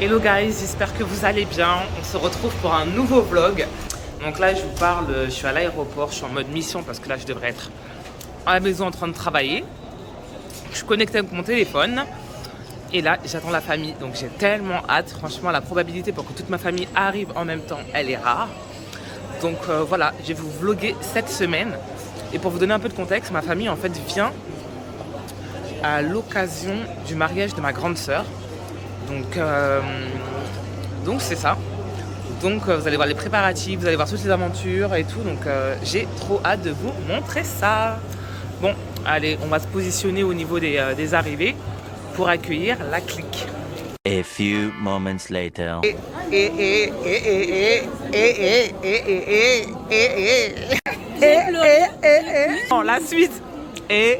Hello guys, j'espère que vous allez bien. On se retrouve pour un nouveau vlog. Donc là je vous parle, je suis à l'aéroport, je suis en mode mission parce que là je devrais être à la maison en train de travailler. Je suis connectée avec mon téléphone et là j'attends la famille. Donc j'ai tellement hâte, franchement la probabilité pour que toute ma famille arrive en même temps, elle est rare. Donc voilà, je vais vous vlogger cette semaine. Et pour vous donner un peu de contexte, ma famille en fait vient à l'occasion du mariage de ma grande sœur. Donc c'est ça. Donc vous allez voir les préparatifs, vous allez voir toutes les aventures et tout. Donc j'ai trop hâte de vous montrer ça. Bon, allez, on va se positionner au niveau des arrivées pour accueillir la clique. A few moments later. Bon, la suite. Il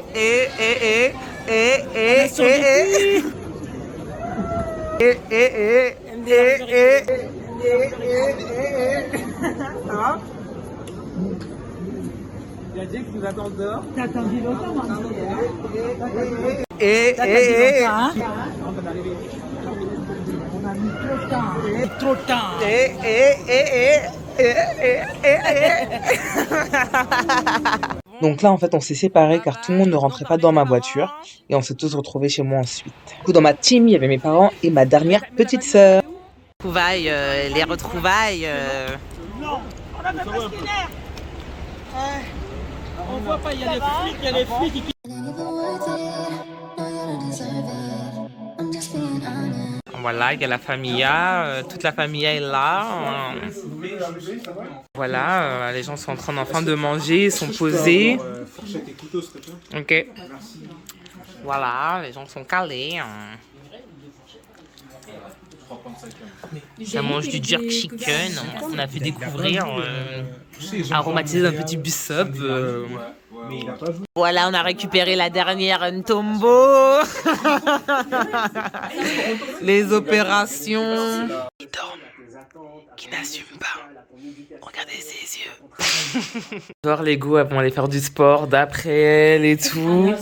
y a Dieu qui nous attend dehors. T'as attendu longtemps, maman. On a mis trop de temps. Trop de temps. Donc là en fait on s'est séparés car tout le monde ne rentrait pas dans ma voiture et on s'est tous retrouvés chez moi ensuite. Du coup dans ma team il y avait mes parents et ma dernière petite sœur. Les retrouvailles. Non, on a même pas ce qu'il est. On voit pas, il y a les flics, qui... Voilà, il y a la familla, toute la familla est là. Voilà, les gens sont en train enfin de manger, sont posés. Ok. Voilà, les gens sont calés. Ça mange du jerk chicken. On a fait découvrir, aromatiser un petit bissop. Voilà, on a récupéré la dernière Ntombo. Les opérations. Qui dorment, qui n'assument pas. Regardez ses yeux. Voir les go, elles vont aller faire du sport d'après elle et tout.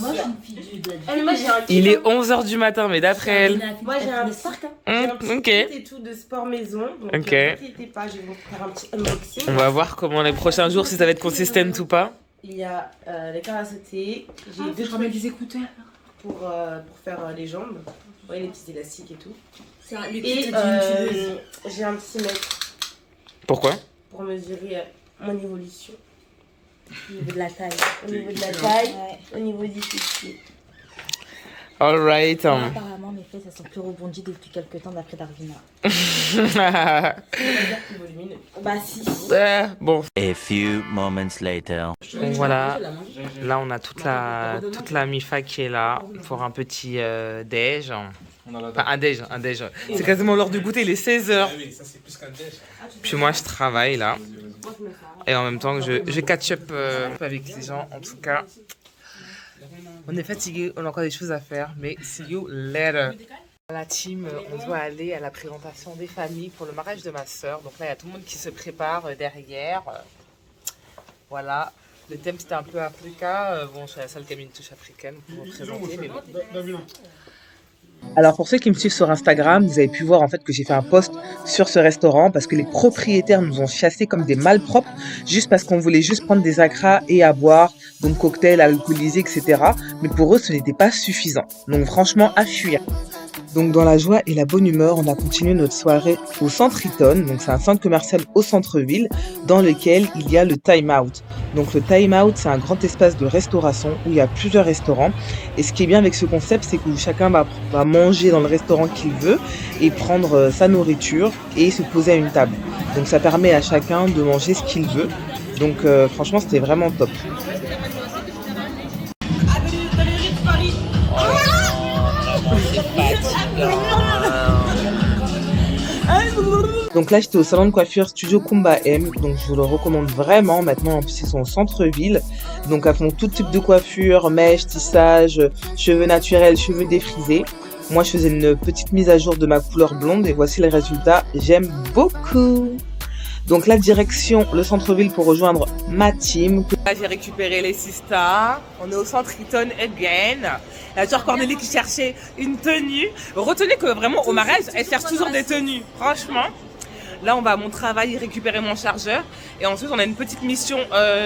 Il est 11h du matin, mais d'après elle. Moi j'ai un ok. Et tout de sport maison. Donc ok. N'inquiétez pas, je vais vous faire un petit unboxing. On va voir comment les prochains jours, si ça va être consistent ou pas. Il y a les cannes à sauter. J'ai deux trucs des écouteurs pour faire les jambes. Vous voyez les petits élastiques et tout. Et j'ai un petit mètre. Pourquoi? Pour mesurer mon évolution. Au niveau de la taille. Au niveau de la taille, au niveau du fessier. Alright. Apparemment, mes fesses, elles sont plus rebondies depuis quelques temps d'après Darwina. Bah si. Bon. A few moments later. Donc voilà, là on a toute la MIFA qui est là pour un petit déj. Enfin un déj. C'est quasiment l'heure du goûter, il est 16h. Puis moi je travaille là. Et en même temps je catch up avec les gens en tout cas. On est fatigué, on a encore des choses à faire, mais see you later. La team, on doit aller à la présentation des familles pour le mariage de ma soeur. Donc là, il y a tout le monde qui se prépare derrière. Voilà. Le thème, c'était un peu Africa. Bon, je suis la seule qui a mis une touche africaine pour vous présenter, mais bon. Alors pour ceux qui me suivent sur Instagram, vous avez pu voir en fait que j'ai fait un post sur ce restaurant parce que les propriétaires nous ont chassés comme des malpropres juste parce qu'on voulait juste prendre des acras et à boire, donc cocktails, alcoolisés, etc. Mais pour eux, ce n'était pas suffisant. Donc franchement, à fuir. Donc dans la joie et la bonne humeur, on a continué notre soirée au Centre Eaton. Donc c'est un centre commercial au centre-ville dans lequel il y a le Time Out. Donc le Time Out, c'est un grand espace de restauration où il y a plusieurs restaurants. Et ce qui est bien avec ce concept, c'est que chacun va manger dans le restaurant qu'il veut et prendre sa nourriture et se poser à une table. Donc ça permet à chacun de manger ce qu'il veut. Donc franchement, c'était vraiment top. Donc là j'étais au salon de coiffure Studio Kumba M, donc je vous le recommande vraiment. Maintenant en plus ils sont au centre-ville, donc elles font tout type de coiffure, mèches, tissage, cheveux naturels, cheveux défrisés. Moi je faisais une petite mise à jour de ma couleur blonde et voici le résultat, j'aime beaucoup. Donc la direction, le centre-ville pour rejoindre ma team. Là j'ai récupéré les sistas. On est au centre Eaton again. La sœur Cornélie qui cherchait une tenue. Retenez que vraiment au mariage, elle cherche toujours des tenues. Franchement. Là on va à mon travail récupérer mon chargeur. Et ensuite on a une petite mission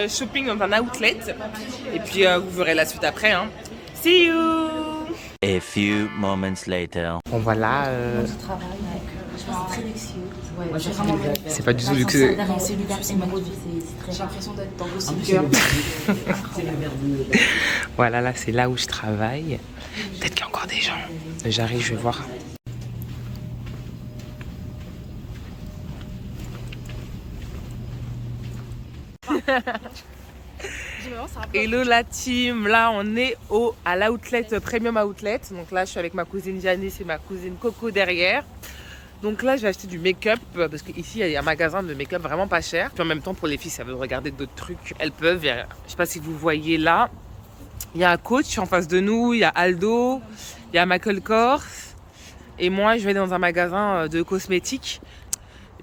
shopping dans un outlet. Et puis vous verrez la suite après. Hein. See you! A few moments later. Bon voilà. Je travaille avec. Je pense que c'est très luxueux. Ouais, c'est pas du tout luxueux. C'est luxueux, j'ai l'impression d'être dans vos C'est Voilà, là c'est là où je travaille. Peut-être qu'il y a encore des gens. J'arrive, je vais voir. Hello la team, là on est à l'outlet Premium Outlet. Donc là je suis avec ma cousine Janice et ma cousine Coco derrière. Donc là je vais acheter du make-up parce qu'ici il y a un magasin de make-up vraiment pas cher. Puis en même temps pour les filles si elles veulent regarder d'autres trucs, elles peuvent. Je sais pas si vous voyez là, il y a un coach en face de nous, il y a Aldo, il y a Michael Kors. Et moi je vais dans un magasin de cosmétiques.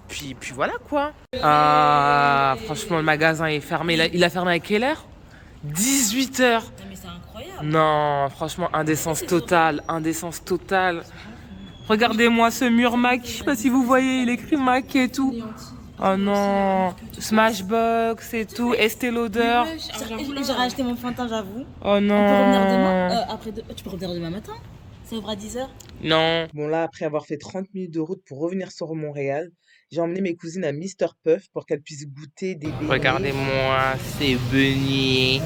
Puis voilà quoi. Ah, franchement le magasin est fermé. Il a fermé à quelle heure? 18h. Mais c'est incroyable. Non, franchement, indécence totale. Indécence totale. Regardez-moi ce mur MAC. Je sais pas si vous voyez, il écrit MAC et tout. Oh non. Smashbox et tout. Estée Lauder. J'ai racheté mon fond de teint, j'avoue. Oh non. On peut revenir demain. Tu peux revenir demain matin? Ça ouvre à 10h? Non. Bon là, après avoir fait 30 minutes de route pour revenir sur Montréal, j'ai emmené mes cousines à Mr Puff pour qu'elles puissent goûter des beignets. Regardez-moi ces beignets,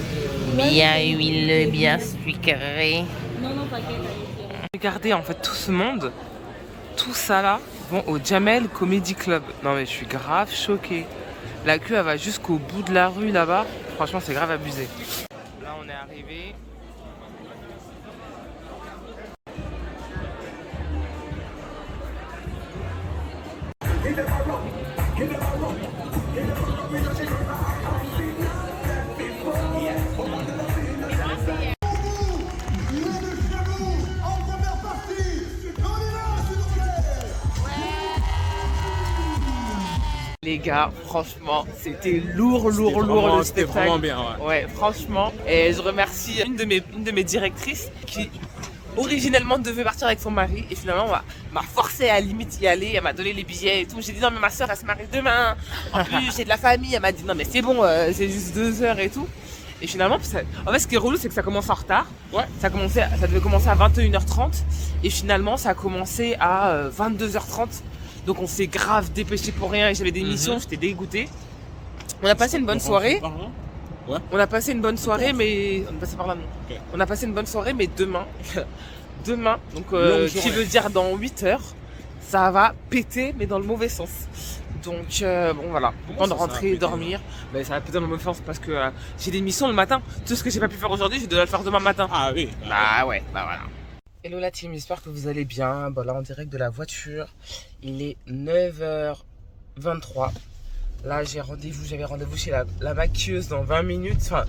bien huileux, bien sucrés. Non, t'inquiète. Regardez en fait tout ce monde, tout ça là, vont au Jamel Comedy Club. Non mais je suis grave choquée. La queue elle va jusqu'au bout de la rue là-bas. Franchement c'est grave abusé. Là on est arrivé. Les gars, franchement, c'était lourd le spectacle. C'était vraiment bien, ouais. Ouais, franchement. Et je remercie une de mes directrices qui originellement devait partir avec son mari et finalement m'a forcé à limite y aller. Elle m'a donné les billets et tout. J'ai dit non mais ma soeur elle se marie demain. En plus j'ai de la famille. Elle m'a dit non mais c'est bon, c'est juste 2 heures et tout. Et finalement, en fait ce qui est relou c'est que ça commence en retard. Ouais. Ça devait commencer à 21h30 et finalement ça a commencé à 22h30. Donc on s'est grave dépêché pour rien et j'avais des missions, j'étais dégoûtée. On a passé une bonne soirée. Ouais. On a passé une bonne soirée, mais on est passé par là, non. Okay. On a passé une bonne soirée, mais demain, donc qui veut dire dans 8 heures, ça va péter, mais dans le mauvais sens. Donc bon voilà, temps de rentrer, dormir. Mais ça va péter dans le mauvais sens parce que j'ai des missions le matin. Tout ce que j'ai pas pu faire aujourd'hui, je dois le faire demain matin. Ah oui. Bah ouais, bah voilà. Hello la team, j'espère que vous allez bien. Bon là en direct de la voiture, il est 9h23. Là j'avais rendez-vous chez la maquilleuse dans 20 minutes. Enfin,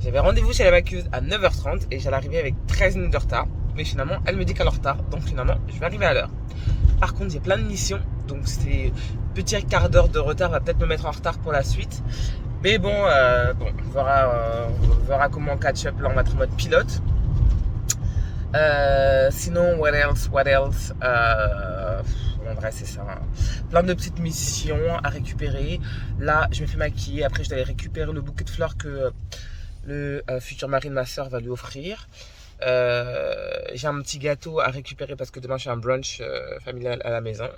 j'avais rendez-vous chez la maquilleuse à 9h30 et j'allais arriver avec 13 minutes de retard. Mais finalement elle me dit qu'elle est en retard, donc finalement je vais arriver à l'heure. Par contre j'ai plein de missions, donc c'est petit quart d'heure de retard va peut-être me mettre en retard pour la suite. Mais bon, on verra comment catch up. Là on va être en mode pilote. Sinon what else en vrai c'est ça, hein. Plein de petites missions à récupérer. Là je me fais maquiller, après je dois aller récupérer le bouquet de fleurs que le futur mari de ma soeur va lui offrir. J'ai un petit gâteau à récupérer parce que demain je fais un brunch familial à la maison.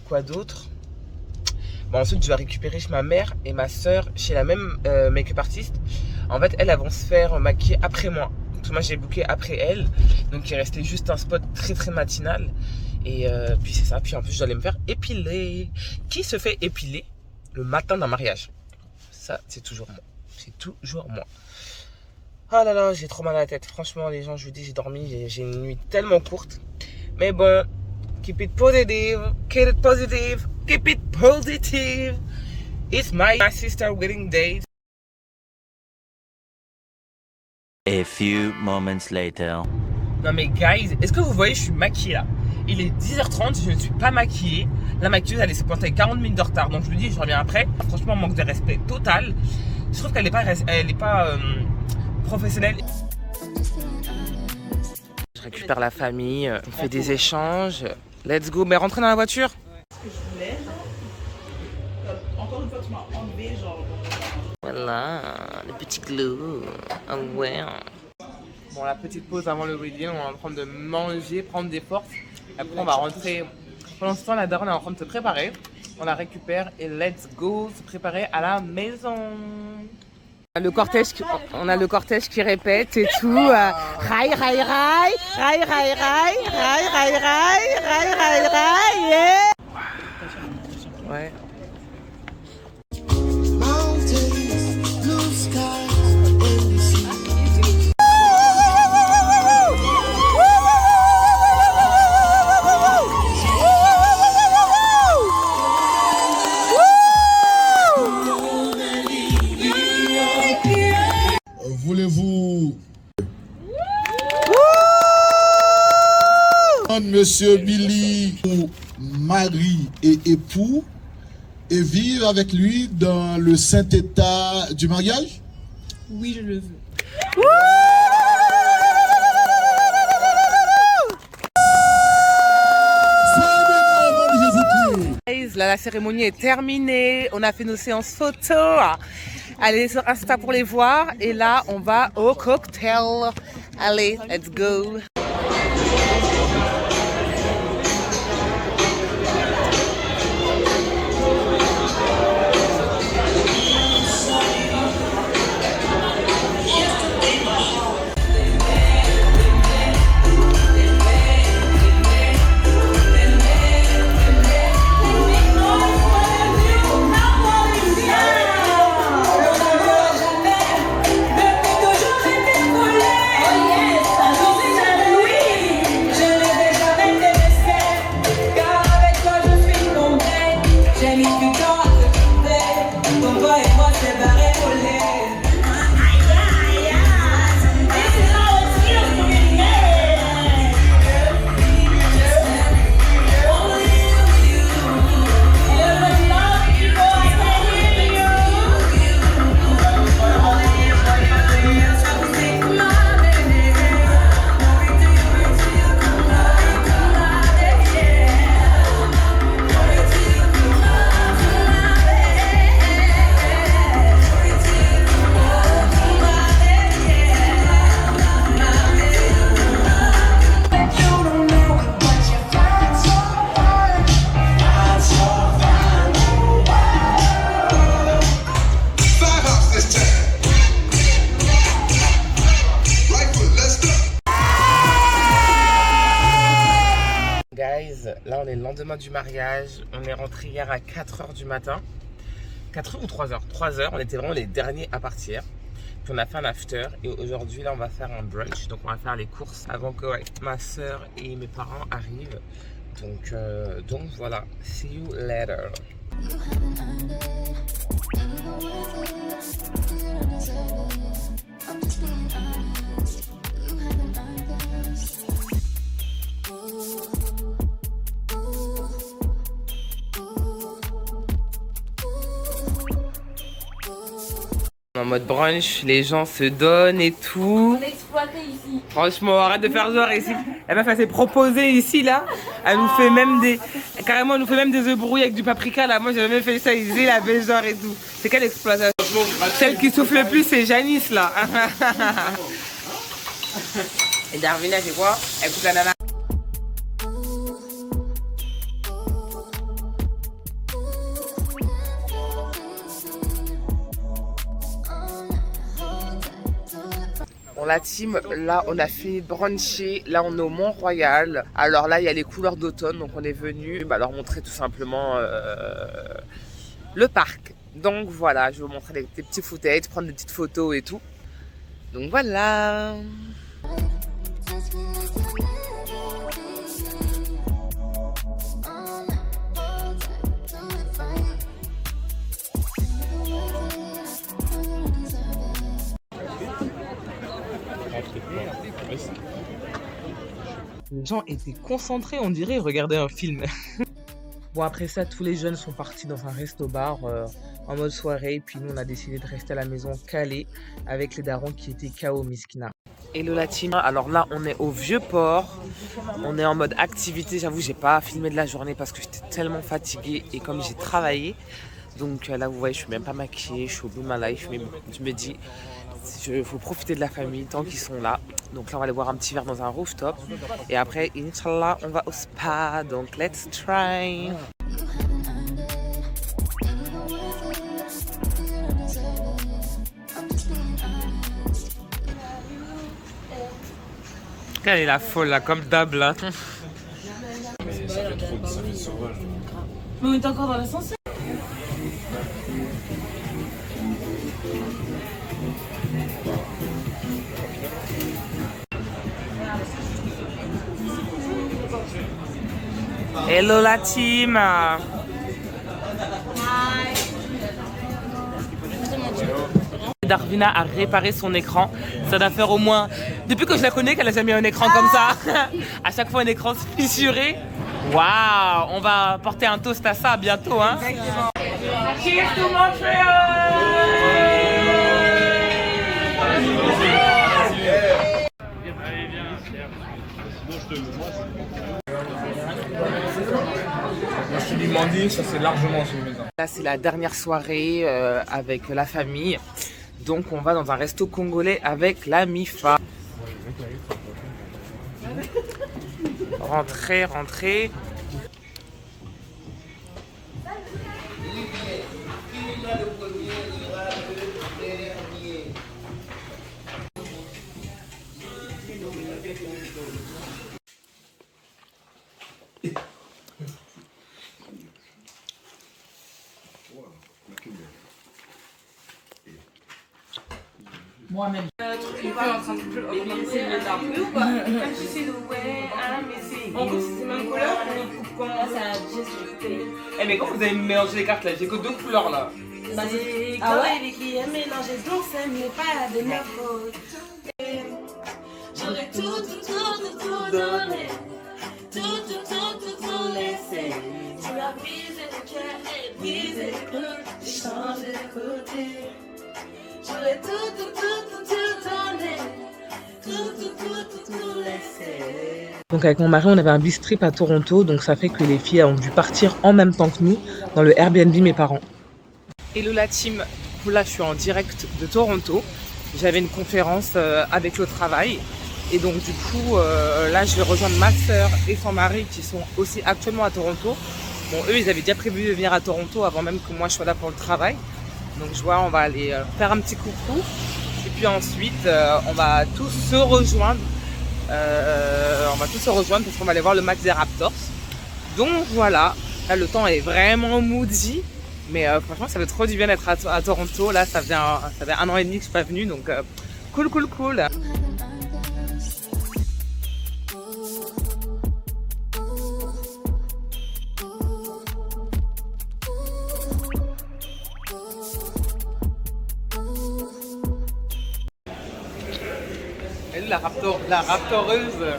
Quoi d'autre? Bon, ensuite je vais récupérer chez ma mère et ma soeur chez la même make-up artiste. En fait elles vont se faire maquiller après moi. Donc moi j'ai booké après elle. Donc il restait juste un spot très matinal. Et puis c'est ça. Puis en plus j'allais me faire épiler. Qui se fait épiler le matin d'un mariage? Ça c'est toujours moi. C'est toujours moi. Oh là là, j'ai trop mal à la tête. Franchement les gens, je vous dis, j'ai dormi. J'ai une nuit tellement courte. Mais bon, keep it positive. Keep it positive. Keep it positive. It's my sister's wedding day. A few moments later. Non mais guys, est-ce que vous voyez, je suis maquillée là. Il est 10h30, je ne suis pas maquillée. La maquilleuse, elle s'est pointée avec 40 minutes de retard. Donc je lui dis, je reviens après. Franchement, manque de respect total. Je trouve qu'elle n'est pas professionnelle. Je récupère la famille, on fait des échanges. Let's go. Mais rentrez dans la voiture. Ce que je voulais, encore une fois, tu m'as enlevé, genre. Voilà, le petit glow. Ah ouais. Bon, la petite pause avant le wedding, on est en train de manger, prendre des forces. Après, on va rentrer. Pendant ce temps, la daronne est en train de se préparer. On la récupère et let's go se préparer à la maison. On a le cortège qui répète et tout. Raï, raï, raï, raï, raï, raï, raï, raï, raï, raï, raï, raï, yeah. Ouais. Voulez-vous Monsieur Billy, mari et époux, et vivre avec lui dans le saint état du mariage? Oui, je le veux. Là, la cérémonie est terminée. On a fait nos séances photo. Allez sur Insta pour les voir. Et là, on va au cocktail. Allez, let's go. Là, on est le lendemain du mariage. On est rentré hier à 4h du matin. 4h ou 3h 3h, on était vraiment les derniers à partir. Puis on a fait un after. Et aujourd'hui, là, on va faire un brunch. Donc, on va faire les courses avant que ma soeur et mes parents arrivent. Donc voilà. See you later. En mode brunch, les gens se donnent et tout. On est exploité ici. Franchement, arrête de faire genre ici. La meuf, elle s'est proposée ici là. Elle nous fait même des. Carrément, elle nous fait même des œufs brouillés avec du paprika là. Moi, j'ai jamais fait ça ici, la belle genre et tout. C'est quelle exploitation? Celle qui souffle le plus, c'est Janice là. Et Darvina, c'est quoi? Elle coupe la nana. La team, là on a fini de bruncher, là on est au Mont-Royal. Alors là il y a les couleurs d'automne, donc on est venu leur montrer tout simplement le parc. Donc voilà, je vais vous montrer des petits footage, prendre des petites photos et tout. Donc voilà. Les gens étaient concentrés, on dirait, ils regardaient un film. Bon, après ça, tous les jeunes sont partis dans un resto-bar en mode soirée. Puis nous, on a décidé de rester à la maison calés avec les darons qui étaient KO Miskina. Hello la team, alors là on est au Vieux-Port, on est en mode activité, j'avoue j'ai pas filmé de la journée parce que j'étais tellement fatiguée et comme j'ai travaillé, donc là vous voyez je suis même pas maquillée, je suis au bout de ma life, mais je me dis il faut profiter de la famille tant qu'ils sont là, donc là on va aller boire un petit verre dans un rooftop et après Inch'Allah on va au spa, donc let's try. Elle est la folle là, comme d'hab là. Mais on est encore dans l'ascenseur. Hello la team. Darvina a réparé son écran. Ça doit faire au moins... Depuis que je la connais qu'elle a jamais eu un écran comme ça. À chaque fois un écran fissuré. Waouh. On va porter un toast à ça bientôt. Hein. Cheers to Montréal. Moi je te dis Mandy, ça c'est largement sur une maison. Là c'est la dernière soirée avec la famille. Donc on va dans un resto congolais avec la MIFA. Rentrez, rentrez. Moi-même. En gros, c'est même couleur. Eh mais quand vous avez mélangé les cartes là, j'ai que deux couleurs là. Bah, c'est ah ouais, qui est mélangé, donc ça n'est pas de ma faute. J'aurais tout donné, tout laissé. Tu as brisé le cœur et brisé le cœur, j'ai changé de côté. J'aurais tout donné, tout laissé. Donc avec mon mari, on avait un bus trip à Toronto, donc ça fait que les filles ont dû partir en même temps que nous dans le Airbnb mes parents. Hello la team, là je suis en direct de Toronto. J'avais une conférence avec le travail et donc du coup là je vais rejoindre ma soeur et son mari qui sont aussi actuellement à Toronto. Bon eux ils avaient déjà prévu de venir à Toronto avant même que moi je sois là pour le travail. Donc je vois on va aller faire un petit coucou et puis ensuite on va tous se rejoindre. Parce qu'on va aller voir le match des Raptors. Donc voilà, là le temps est vraiment moody. Mais franchement ça fait trop du bien d'être à Toronto. Là ça fait 1 an et demi que je suis pas venue. Donc cool. Elle est la raptoreuse.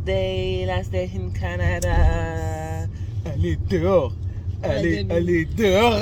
Et last day in Canada. Allez dehors. Allez dehors.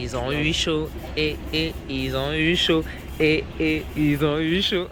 ils ont eu chaud. Et ils ont eu chaud. Et ils ont eu chaud.